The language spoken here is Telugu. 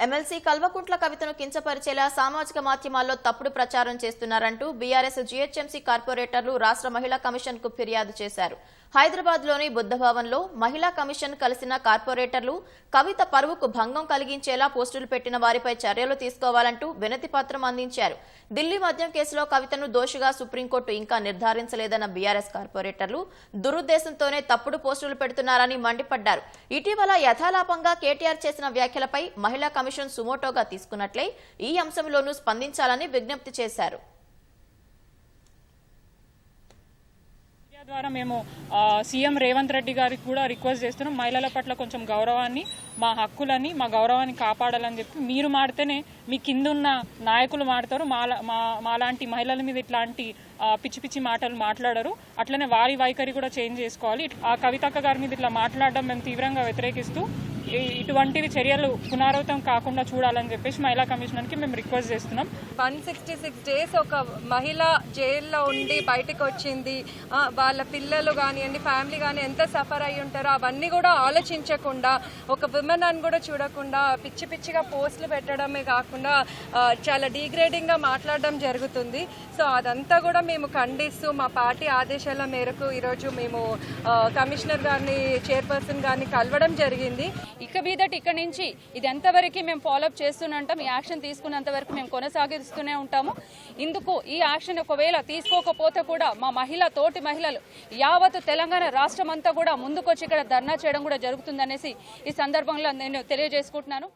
ఎమ్మెల్సీ కల్వకుంట్ల కవితను కించపరిచేలా సామాజిక మాధ్యమాల్లో తప్పుడు ప్రచారం చేస్తున్నారంటూ బీఆర్ఎస్ జీహెచ్ఎంసీ కార్పొరేటర్లు రాష్ట్ర మహిళా కమిషన్ కు ఫిర్యాదు చేశారు. హైదరాబాద్లోని బుద్ధభవన్లో మహిళా కమిషన్ కలిసిన కార్పొరేటర్లు కవిత పరువుకు భంగం కలిగించేలా పోస్టులు పెట్టిన వారిపై చర్యలు తీసుకోవాలంటూ వినతి పత్రం అందించారు. ఢిల్లీ మద్యం కేసులో కవితను దోషిగా సుప్రీంకోర్టు ఇంకా నిర్ధారించలేదన్న బీఆర్ఎస్ కార్పొరేటర్లు దురుద్దేశంతోనే తప్పుడు పోస్టులు పెడుతున్నారని మండిపడ్డారు. ఇటీవల యథాలాపంగా కేటీఆర్ చేసిన వ్యాఖ్యలపై మహిళా కమిషన్ సుమోటోగా తీసుకున్నట్లే ఈ అంశంలోనూ స్పందించాలని విజ్ఞప్తి చేశారు. ద్వారా మేము సీఎం రేవంత్ రెడ్డి గారికి కూడా రిక్వెస్ట్ చేస్తున్నాం, మహిళల పట్ల కొంచెం గౌరవాన్ని, మా హక్కులని, మా గౌరవాన్ని కాపాడాలని చెప్పి మీరు మాడితేనే మీ కింద ఉన్న నాయకులు మాడతారు. మాలాంటి మహిళల మీద ఇట్లాంటి పిచ్చి పిచ్చి మాటలు మాట్లాడరు. అట్లనే వారి వైఖరి కూడా చేంజ్ చేసుకోవాలి. ఆ కవితక్క గారి మీద ఇట్లా మాట్లాడడం మేము తీవ్రంగా వ్యతిరేకిస్తూ ఇటువంటివి చర్యలు పునరావృతం కాకుండా చూడాలని చెప్పేసి మహిళా కమిషనర్కి మేము రిక్వెస్ట్ చేస్తున్నాం. 166 డేస్ ఒక మహిళ జైల్లో ఉండి బయటకు వచ్చింది. వాళ్ళ పిల్లలు కానివ్వండి, ఫ్యామిలీ కానీ ఎంత సఫర్ అయ్యి ఉంటారో అవన్నీ కూడా ఆలోచించకుండా, ఒక విమెన్ అని కూడా చూడకుండా పిచ్చి పిచ్చిగా పోస్టులు పెట్టడమే కాకుండా చాలా డీగ్రేడింగ్గా మాట్లాడడం జరుగుతుంది. సో అదంతా కూడా మేము ఖండిస్తూ మా పార్టీ ఆదేశాల మేరకు ఈరోజు మేము కమిషనర్ గారిని, చైర్పర్సన్ గారిని కలవడం జరిగింది. ఇక మీదటి ఇక్కడ నుంచి ఇది ఎంతవరకు మేము ఫాలోఅప్ చేస్తూనే ఉంటాం. ఈ యాక్షన్ తీసుకున్నంత వరకు మేము కొనసాగిస్తూనే ఉంటాము. ఇందుకు ఈ యాక్షన్ ఒకవేళ తీసుకోకపోతే కూడా మా తోటి మహిళలు యావత్ తెలంగాణ రాష్ట్రం అంతా కూడా ముందుకొచ్చి ఇక్కడ ధర్నా చేయడం కూడా జరుగుతుందనేసి ఈ సందర్భంలో నేను తెలియజేసుకుంటున్నాను.